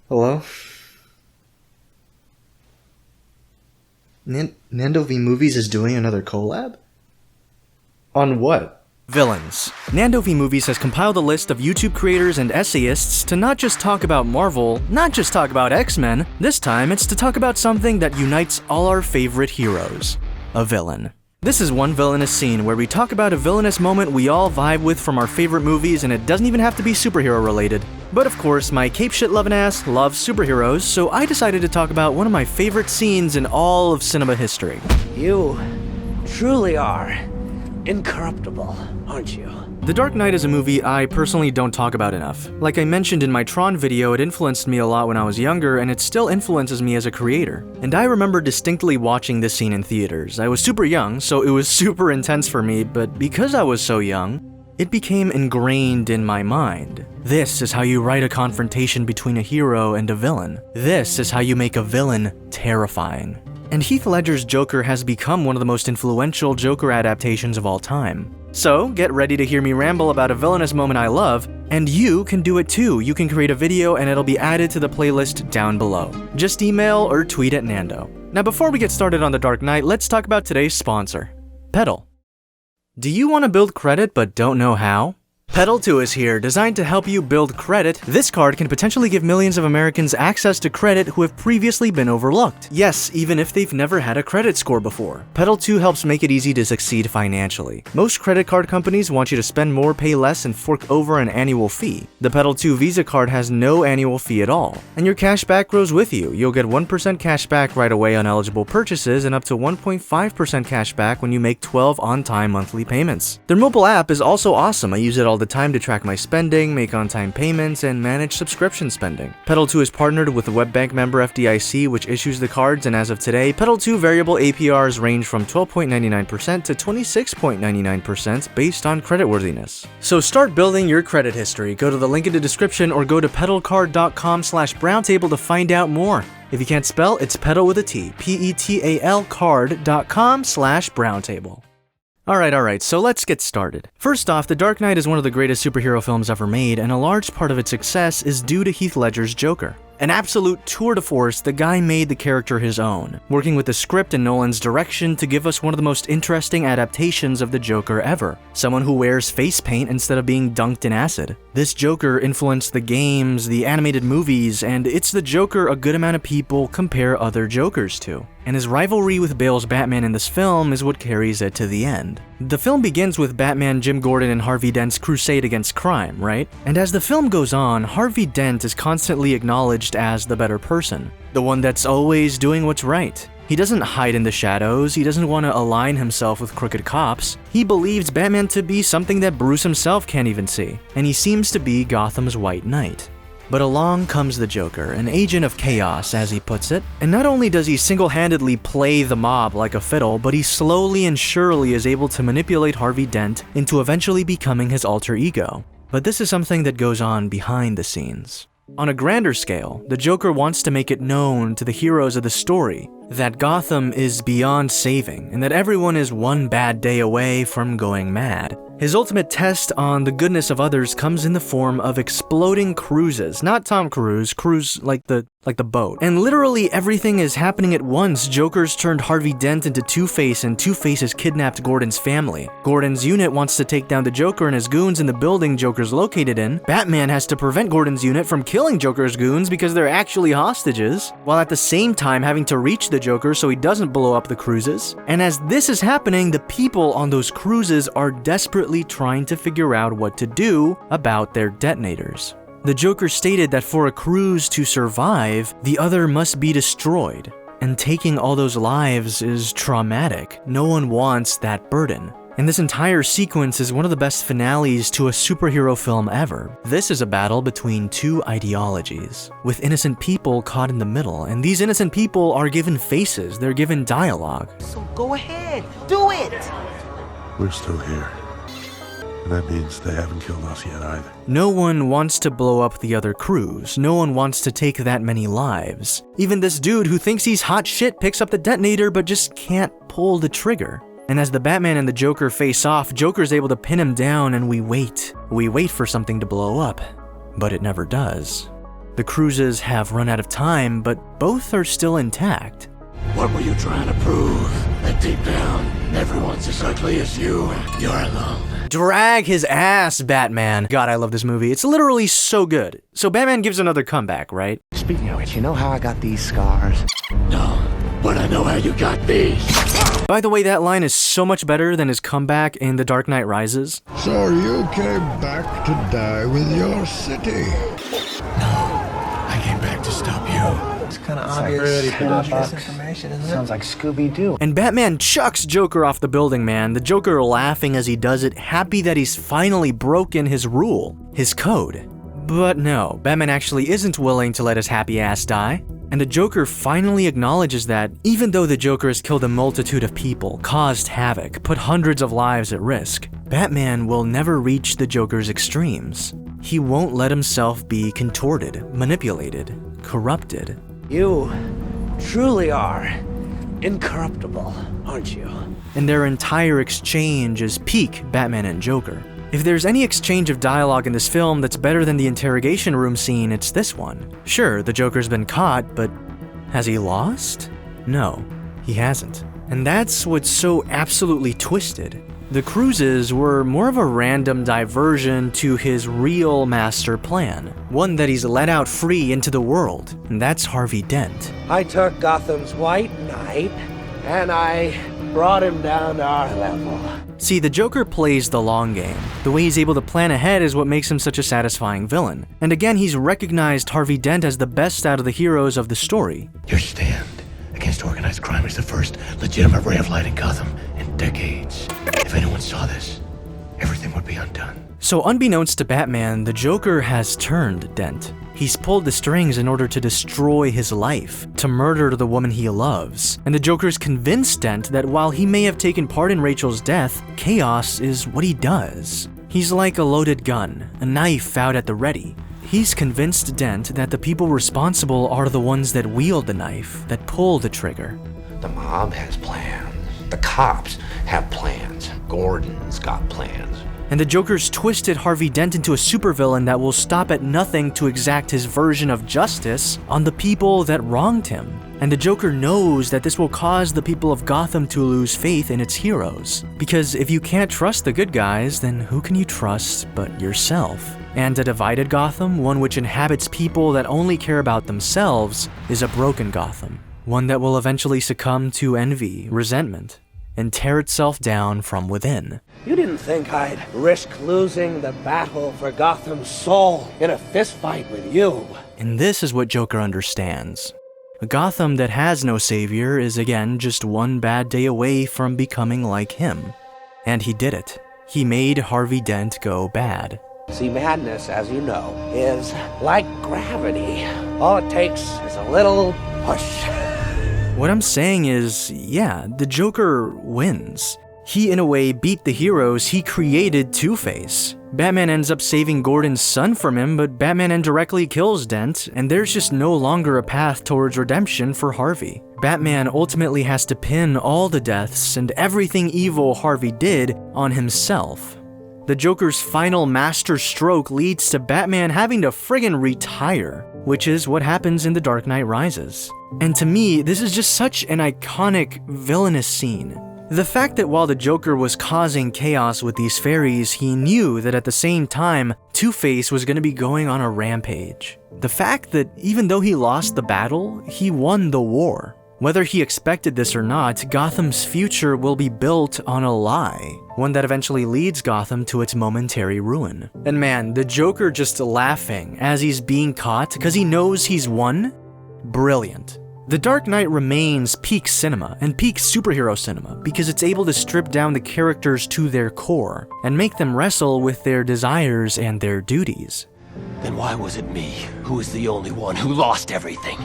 Hello? Nando V Movies is doing another collab? On what? Villains. Nando V Movies has compiled a list of YouTube creators and essayists to not just talk about Marvel, not just talk about X-Men, this time it's to talk about something that unites all our favorite heroes. A villain. This is One Villainous Scene, where we talk about a villainous moment we all vibe with from our favorite movies, and it doesn't even have to be superhero related. But of course, my cape shit loving ass loves superheroes, so I decided to talk about one of my favorite scenes in all of cinema history. You truly are incorruptible, aren't you? The Dark Knight is a movie I personally don't talk about enough. Like I mentioned in my Tron video, it influenced me a lot when I was younger, and it still influences me as a creator. And I remember distinctly watching this scene in theaters. I was super young, so it was super intense for me, but because I was so young, it became ingrained in my mind. This is how you write a confrontation between a hero and a villain. This is how you make a villain terrifying. And Heath Ledger's Joker has become one of the most influential Joker adaptations of all time. So, get ready to hear me ramble about a villainous moment I love, and you can do it too. You can create a video and it'll be added to the playlist down below. Just email or tweet at Nando. Now before we get started on The Dark Knight, let's talk about today's sponsor, Pedal. Do you want to build credit but don't know how? Pedal 2 is here, designed to help you build credit. This card can potentially give millions of Americans access to credit who have previously been overlooked. Yes, even if they've never had a credit score before. Pedal 2 helps make it easy to succeed financially. Most credit card companies want you to spend more, pay less, and fork over an annual fee. The Pedal 2 Visa card has no annual fee at all, and your cash back grows with you. You'll get 1% cash back right away on eligible purchases and up to 1.5% cash back when you make 12 on-time monthly payments. Their mobile app is also awesome. I use it all the time to track my spending, make on-time payments, and manage subscription spending. Pedal 2 is partnered with the WebBank member FDIC, which issues the cards, and as of today, Pedal 2 variable APRs range from 12.99% to 26.99% based on creditworthiness. So start building your credit history. Go to the link in the description or go to pedalcard.com/browntable to find out more. If you can't spell, it's pedal with a T, P-E-T-A-L card.com/browntable. Alright, so let's get started. First off, The Dark Knight is one of the greatest superhero films ever made, and a large part of its success is due to Heath Ledger's Joker. An absolute tour de force, the guy made the character his own, working with the script and Nolan's direction to give us one of the most interesting adaptations of the Joker ever. Someone who wears face paint instead of being dunked in acid. This Joker influenced the games, the animated movies, and it's the Joker a good amount of people compare other Jokers to. And his rivalry with Bale's Batman in this film is what carries it to the end. The film begins with Batman, Jim Gordon, and Harvey Dent's crusade against crime, right? And as the film goes on, Harvey Dent is constantly acknowledged as the better person, the one that's always doing what's right. He doesn't hide in the shadows, he doesn't want to align himself with crooked cops. He believes Batman to be something that Bruce himself can't even see, and he seems to be Gotham's White Knight. But along comes the Joker, an agent of chaos, as he puts it, and not only does he single-handedly play the mob like a fiddle, but he slowly and surely is able to manipulate Harvey Dent into eventually becoming his alter ego. But this is something that goes on behind the scenes. On a grander scale, the Joker wants to make it known to the heroes of the story that Gotham is beyond saving, and that everyone is one bad day away from going mad. His ultimate test on the goodness of others comes in the form of exploding cruises. Not Tom Cruise, cruise like the boat. And literally everything is happening at once. Joker's turned Harvey Dent into Two-Face, and Two-Face has kidnapped Gordon's family. Gordon's unit wants to take down the Joker and his goons in the building Joker's located in. Batman has to prevent Gordon's unit from killing Joker's goons because they're actually hostages, while at the same time having to reach the Joker so he doesn't blow up the cruises. And as this is happening, the people on those cruises are desperately trying to figure out what to do about their detonators. The Joker stated that for a cruise to survive, the other must be destroyed, and taking all those lives is traumatic. No one wants that burden. And this entire sequence is one of the best finales to a superhero film ever. This is a battle between two ideologies, with innocent people caught in the middle, and these innocent people are given faces, they're given dialogue. So go ahead, do it! We're still here. And that means they haven't killed us yet either. No one wants to blow up the other crews. No one wants to take that many lives. Even this dude who thinks he's hot shit picks up the detonator but just can't pull the trigger. And as the Batman and the Joker face off, Joker's able to pin him down and we wait. We wait for something to blow up, but it never does. The cruises have run out of time, but both are still intact. What were you trying to prove? That deep down, everyone's as ugly as you, and you're alone. Drag his ass, Batman. God, I love this movie. It's literally so good. So Batman gives another comeback, right? Speaking of which, you know how I got these scars? No, but I know how you got these. By the way, that line is so much better than his comeback in The Dark Knight Rises. So you came back to die with your city? I came back to stop you. It's kind of obvious information, isn't it? Sounds like Scooby-Doo. And Batman chucks Joker off the building, man. The Joker laughing as he does it, happy that he's finally broken his rule, his code. But no, Batman actually isn't willing to let his happy ass die. And the Joker finally acknowledges that even though the Joker has killed a multitude of people, caused havoc, put hundreds of lives at risk, Batman will never reach the Joker's extremes. He won't let himself be contorted, manipulated, corrupted. You truly are incorruptible, aren't you? And their entire exchange is peak Batman and Joker. If there's any exchange of dialogue in this film that's better than the interrogation room scene, it's this one. Sure, the Joker's been caught, but has he lost? No, he hasn't. And that's what's so absolutely twisted. The cruises were more of a random diversion to his real master plan, one that he's let out free into the world, and that's Harvey Dent. I took Gotham's White Knight, and I brought him down to our level. See, the Joker plays the long game. The way he's able to plan ahead is what makes him such a satisfying villain. And again, he's recognized Harvey Dent as the best out of the heroes of the story. Your stand against organized crime is the first legitimate ray of light in Gotham in decades. If anyone saw this, everything would be undone. So unbeknownst to Batman, the Joker has turned Dent. He's pulled the strings in order to destroy his life, to murder the woman he loves. And the Joker's convinced Dent that while he may have taken part in Rachel's death, chaos is what he does. He's like a loaded gun, a knife out at the ready. He's convinced Dent that the people responsible are the ones that wield the knife, that pull the trigger. The mob has plans. The cops have plans. Gordon's got plans. And the Joker's twisted Harvey Dent into a supervillain that will stop at nothing to exact his version of justice on the people that wronged him. And the Joker knows that this will cause the people of Gotham to lose faith in its heroes. Because if you can't trust the good guys, then who can you trust but yourself? And a divided Gotham, one which inhabits people that only care about themselves, is a broken Gotham. One that will eventually succumb to envy, resentment, and tear itself down from within. You didn't think I'd risk losing the battle for Gotham's soul in a fistfight with you. And this is what Joker understands. A Gotham that has no savior is again just one bad day away from becoming like him. And he did it. He made Harvey Dent go bad. See, madness, as you know, is like gravity. All it takes is a little push. What I'm saying is, yeah, the Joker wins. He, in a way, beat the heroes he created to face. Batman ends up saving Gordon's son from him, but Batman indirectly kills Dent, and there's just no longer a path towards redemption for Harvey. Batman ultimately has to pin all the deaths and everything evil Harvey did on himself. The Joker's final master stroke leads to Batman having to friggin' retire, which is what happens in The Dark Knight Rises. And to me, this is just such an iconic villainous scene. The fact that while the Joker was causing chaos with these fairies, he knew that at the same time, Two-Face was going to be going on a rampage. The fact that even though he lost the battle, he won the war. Whether he expected this or not, Gotham's future will be built on a lie, one that eventually leads Gotham to its momentary ruin. And man, the Joker just laughing as he's being caught because he knows he's won? Brilliant. The Dark Knight remains peak cinema and peak superhero cinema because it's able to strip down the characters to their core and make them wrestle with their desires and their duties. Then why was it me who was the only one who lost everything?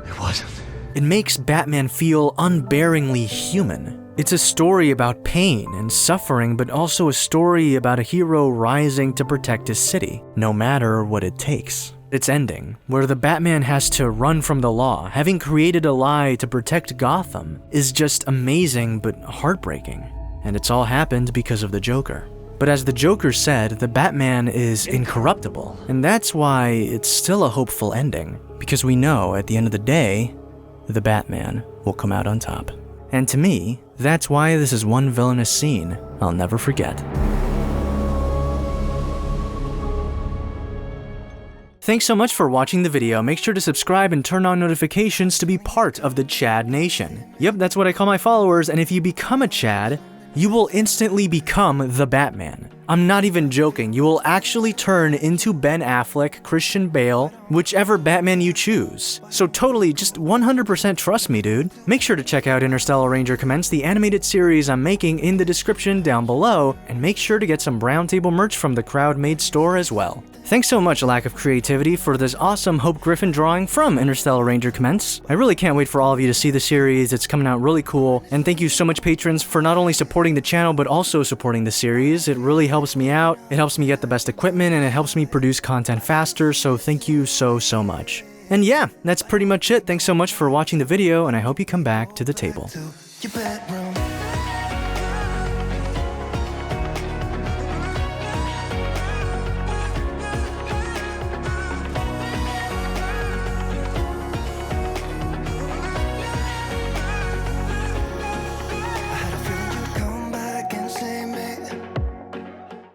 It wasn't. It makes Batman feel unbearingly human. It's a story about pain and suffering, but also a story about a hero rising to protect his city, no matter what it takes. Its ending, where the Batman has to run from the law, having created a lie to protect Gotham, is just amazing but heartbreaking. And it's all happened because of the Joker. But as the Joker said, the Batman is incorruptible. And that's why it's still a hopeful ending. Because we know at the end of the day, the Batman will come out on top. And to me, that's why this is one villainous scene I'll never forget. Thanks so much for watching the video. Make sure to subscribe and turn on notifications to be part of the Chad Nation. Yep, that's what I call my followers, and if you become a Chad, you will instantly become the Batman. I'm not even joking, you will actually turn into Ben Affleck, Christian Bale, whichever Batman you choose. So totally, just 100% trust me, dude. Make sure to check out Interstellar Ranger Commence, the animated series I'm making, in the description down below, and make sure to get some Browntable merch from the Crowd-Made store as well. Thanks so much, Lack of Creativity, for this awesome Hope Griffin drawing from Interstellar Ranger Commence. I really can't wait for all of you to see the series, it's coming out really cool, and thank you so much, patrons, for not only supporting the channel, but also supporting the series. It really helps me out, it helps me get the best equipment, and it helps me produce content faster, so thank you so much. And yeah, that's pretty much it. Thanks so much for watching the video, and I hope you come back to the table.